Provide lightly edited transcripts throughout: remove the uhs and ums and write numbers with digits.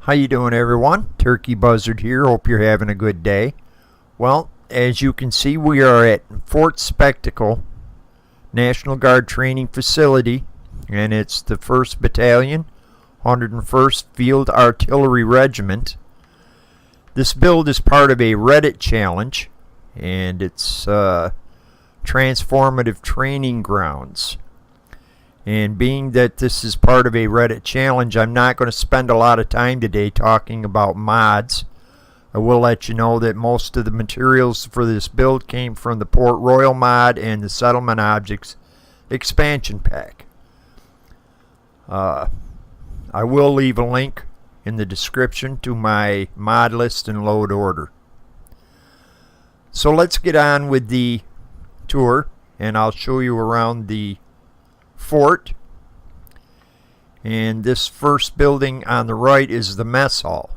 How you doing, everyone? Turkey Buzzard here. Hope you're having a good day. Well, as you can see, we are at Fort Spectacle National Guard Training Facility, and it's the 1st Battalion, 101st Field Artillery Regiment. This build is part of a Reddit challenge, and it's Transformative Training Grounds. And being that this is part of a Reddit challenge, I'm not going to spend a lot of time today talking about mods. I will let you know that most of the materials for this build came from the Port Royal mod and the Settlement Objects expansion pack. I will leave a link in the description to my mod list and load order. So let's get on with the tour, and I'll show you around the fort. And this first building on the right is the mess hall,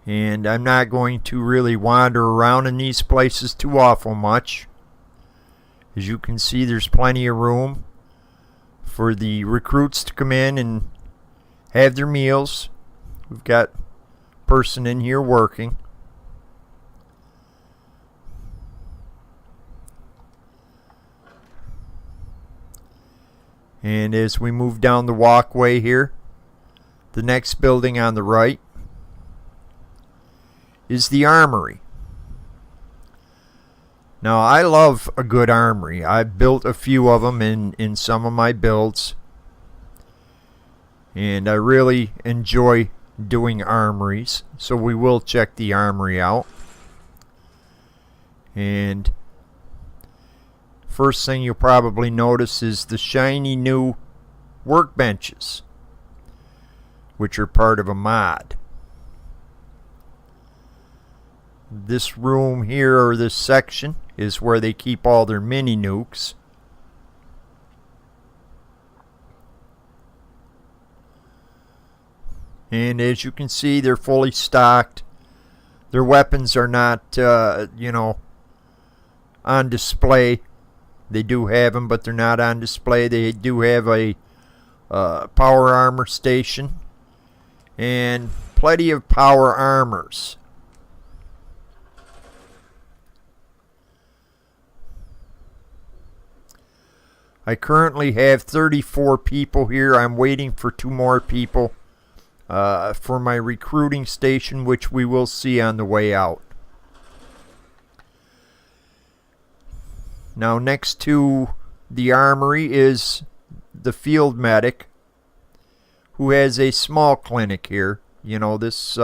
and I'm not going to really wander around in these places too awful much. As you can see, there's plenty of room for the recruits to come in and have their meals. We've got a person in here working. And as we move down the walkway here, the next building on the right is the armory. Now, I love a good armory. I've built a few of them in some of my builds, and I really enjoy doing armories, so we will check the armory out. And first thing you'll probably notice is the shiny new workbenches, which are part of a mod. This room here, or this section, is where they keep all their mini nukes. And as you can see, they're fully stocked. Their weapons are not, on display. They do have them, but they're not on display. They do have a power armor station and plenty of power armors. I currently have 34 people here. I'm waiting for 2 more people for my recruiting station, which we will see on the way out. Now, next to the armory is the field medic, who has a small clinic here. You know, this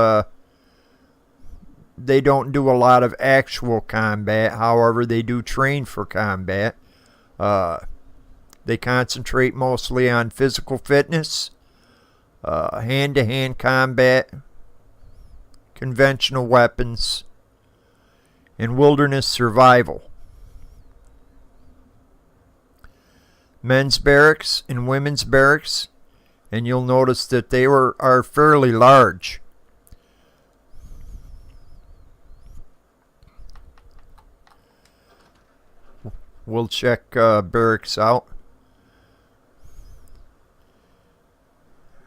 they don't do a lot of actual combat. However, they do train for combat. They concentrate mostly on physical fitness, hand-to-hand combat, conventional weapons, and wilderness survival. Men's barracks and women's barracks, and you'll notice that they are fairly large. We'll check barracks out.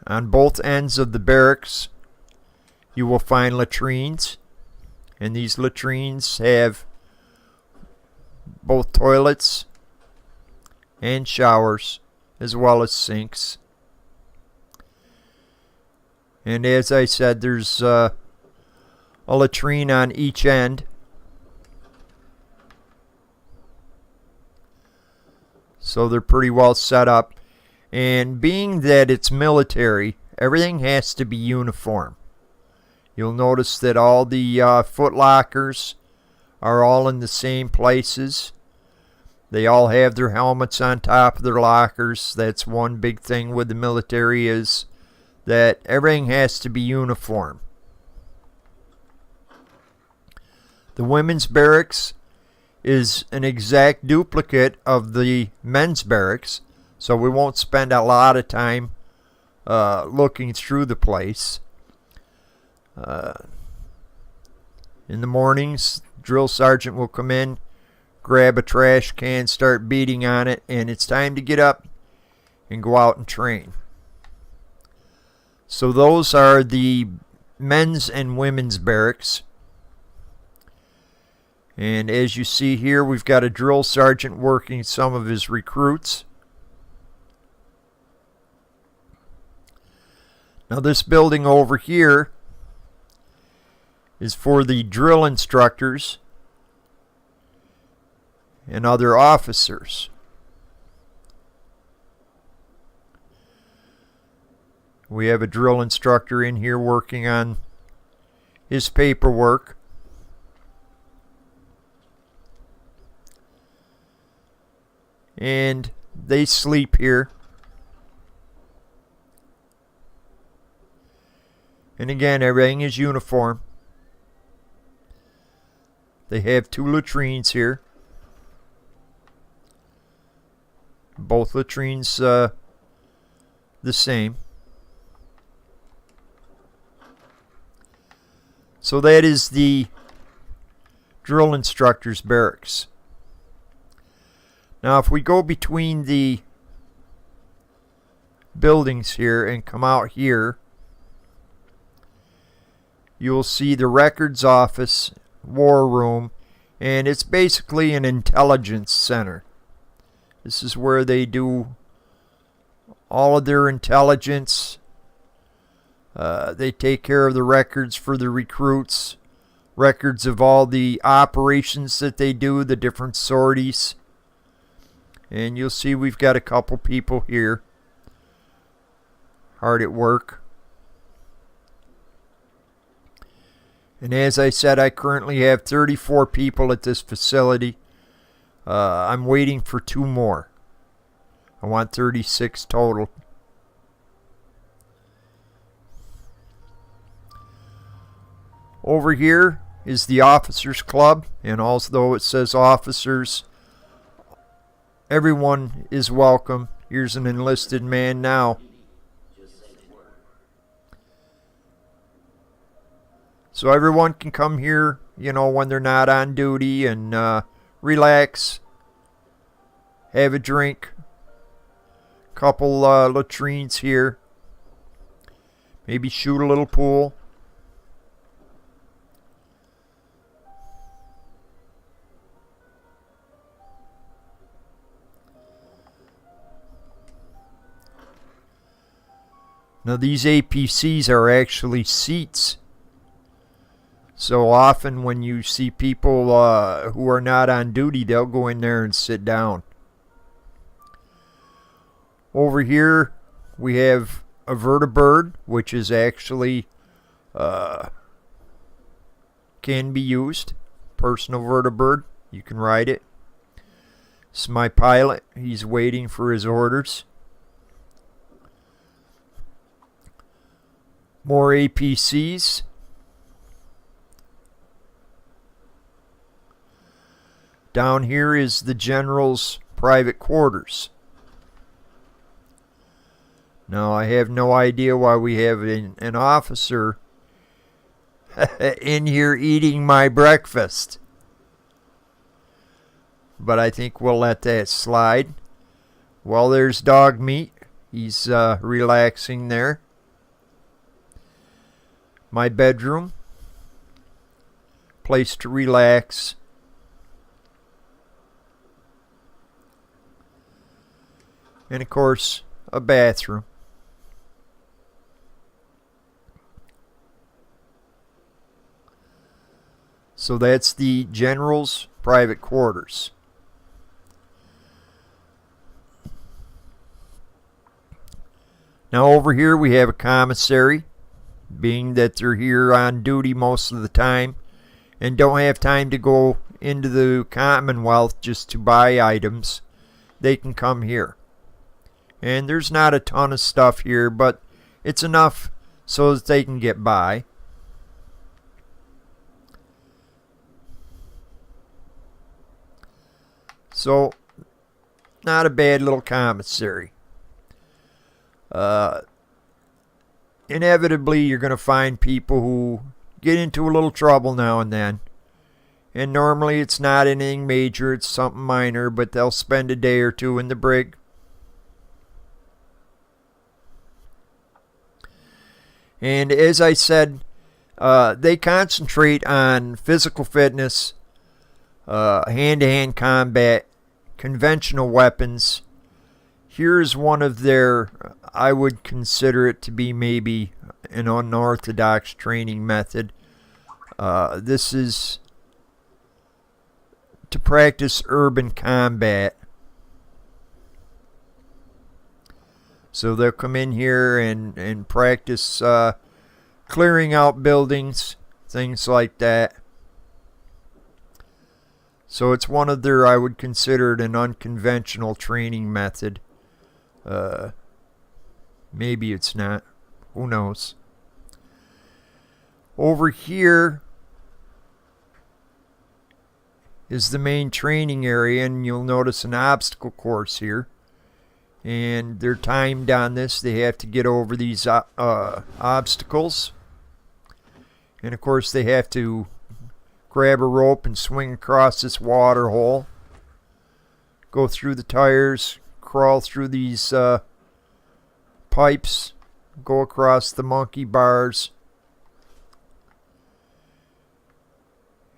On both ends of the barracks, you will find latrines, and these latrines have both toilets and showers, as well as sinks. And as I said, there's a latrine on each end. So they're pretty well set up. And being that it's military, everything has to be uniform. You'll notice that all the foot lockers are all in the same places. They all have their helmets on top of their lockers. That's one big thing with the military, is that everything has to be uniform. The women's barracks is an exact duplicate of the men's barracks, so we won't spend a lot of time looking through the place. In the mornings, drill sergeant will come in, grab a trash can, start beating on it, and it's time to get up and go out and train. So those are the men's and women's barracks. And as you see here, we've got a drill sergeant working some of his recruits. Now this building over here is for the drill instructors and other officers. We have a drill instructor in here working on his paperwork. And they sleep here. And again, everything is uniform. They have 2 latrines here. Both latrines the same. So that is the drill instructor's barracks. Now if we go between the buildings here and come out here, you'll see the records office, war room, and it's basically an intelligence center. This is where they do all of their intelligence. They take care of the records for the recruits, records of all the operations that they do, the different sorties. And you'll see we've got a couple people here hard at work. And as I said, I currently have 34 people at this facility. I'm waiting for 2 more. I want 36 total. Over here is the officers club, and although it says officers, everyone is welcome. Here's an enlisted man now. So everyone can come here, you know, when they're not on duty and relax, have a drink. Couple latrines here. Maybe shoot a little pool. Now these APCs are actually seats. So often when you see people who are not on duty, they'll go in there and sit down. Over here we have a Vertibird, which is actually can be used. Personal Vertibird. You can ride it. This is my pilot. He's waiting for his orders. More APCs. Down here is the general's private quarters. Now I have no idea why we have an officer in here eating my breakfast. But I think we'll let that slide. Well, there's dog meat. He's relaxing there. My bedroom. Place to relax. And of course, a bathroom. So that's the general's private quarters. Now over here we have a commissary, being that they're here on duty most of the time and don't have time to go into the Commonwealth just to buy items. They can come here. And there's not a ton of stuff here, but it's enough so that they can get by. So, not a bad little commissary. Inevitably, you're going to find people who get into a little trouble now and then. And normally it's not anything major, it's something minor, but they'll spend a day or 2 in the brig. And as I said, they concentrate on physical fitness, hand-to-hand combat, conventional weapons. Here's one of their, I would consider it to be maybe an unorthodox training method. This is to practice urban combat. So they'll come in here and practice clearing out buildings, things like that. So it's one of their, I would consider it an unconventional training method. Maybe it's not. Who knows? Over here is the main training area, and you'll notice an obstacle course here. And they're timed on this. They have to get over these obstacles. And of course they have to grab a rope and swing across this water hole. Go through the tires, crawl through these pipes, go across the monkey bars.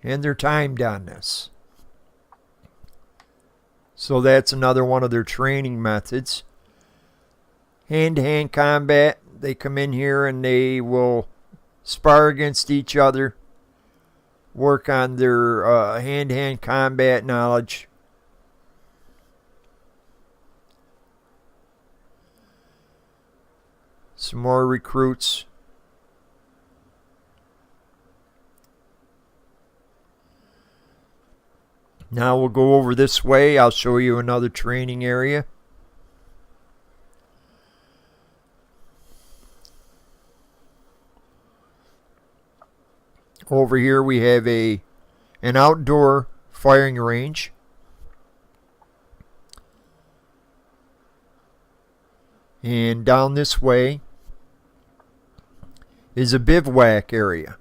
And they're timed on this. So that's another one of their training methods. Hand-to-hand combat. They come in here and they will spar against each other. Work on their hand-to-hand combat knowledge. Some more recruits. Now we'll go over this way. I'll show you another training area. Over here we have an outdoor firing range. And down this way is a bivouac area.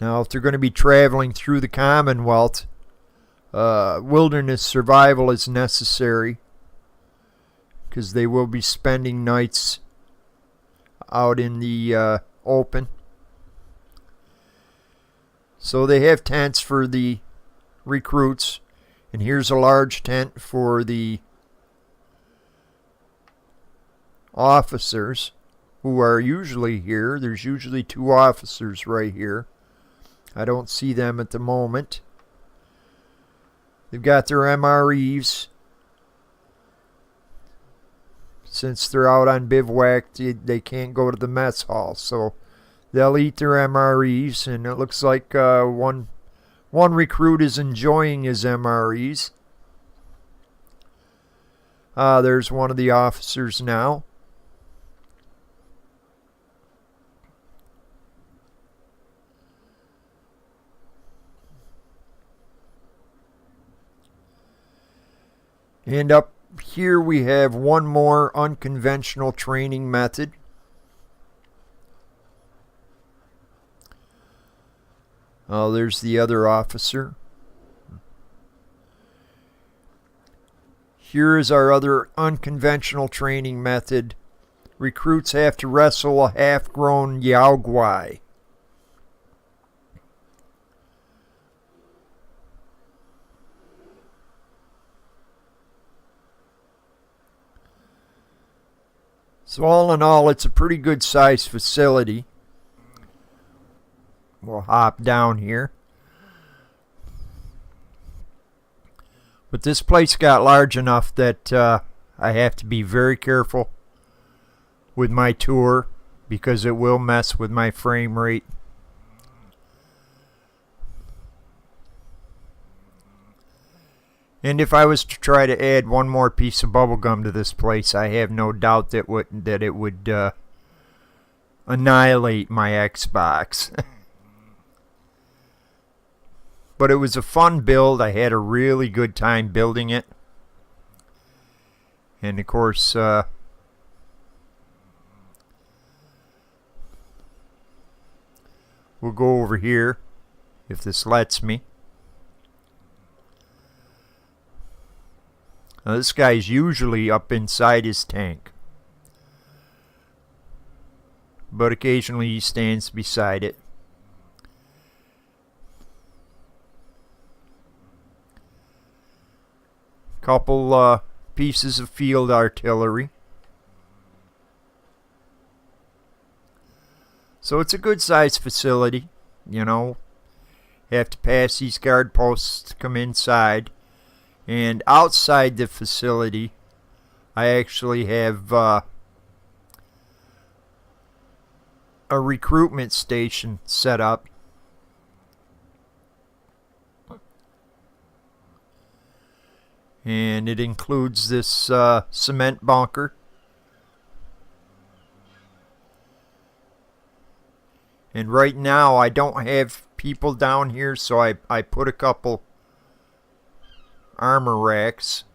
Now, if they're going to be traveling through the Commonwealth, wilderness survival is necessary because they will be spending nights out in the open. So they have tents for the recruits, and here's a large tent for the officers who are usually here. There's usually 2 officers right here. I don't see them at the moment. They've got their MREs. Since they're out on bivouac, they can't go to the mess hall. So they'll eat their MREs. And it looks like one recruit is enjoying his MREs. There's one of the officers now. And up here we have one more unconventional training method. Oh, there's the other officer. Here is our other unconventional training method. Recruits have to wrestle a half-grown yaoguai. So all in all, it's a pretty good sized facility. We'll hop down here. But this place got large enough that I have to be very careful with my tour because it will mess with my frame rate. And if I was to try to add one more piece of bubble gum to this place, I have no doubt that it would annihilate my Xbox. But it was a fun build. I had a really good time building it. And of course, we'll go over here if this lets me. Now, this guy's usually up inside his tank. but occasionally he stands beside it. Couple pieces of field artillery. So it's a good sized facility, you know. You have to pass these guard posts to come inside. And outside the facility, I actually have a recruitment station set up. And it includes this cement bunker. And right now I don't have people down here, so I put a couple armor racks.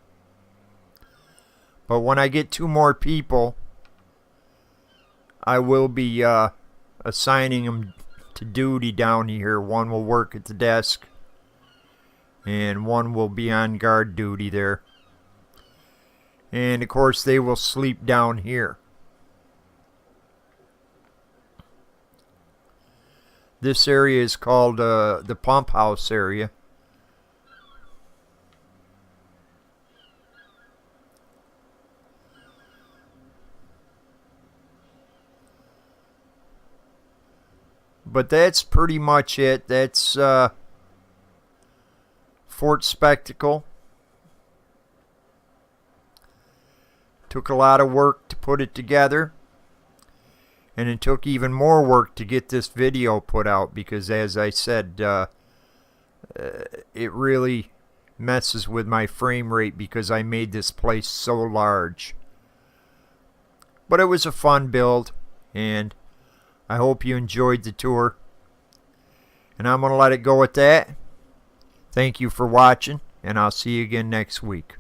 But when I get 2 more people, I will be assigning them to duty down here. One will work at the desk, and one will be on guard duty there. And of course they will sleep down here. This area is called the pump house area. But that's pretty much it. That's Fort Spectacle. Took a lot of work to put it together. And it took even more work to get this video put out because, as I said, it really messes with my frame rate because I made this place so large. But it was a fun build, and I hope you enjoyed the tour. And I'm going to let it go at that. Thank you for watching, and I'll see you again next week.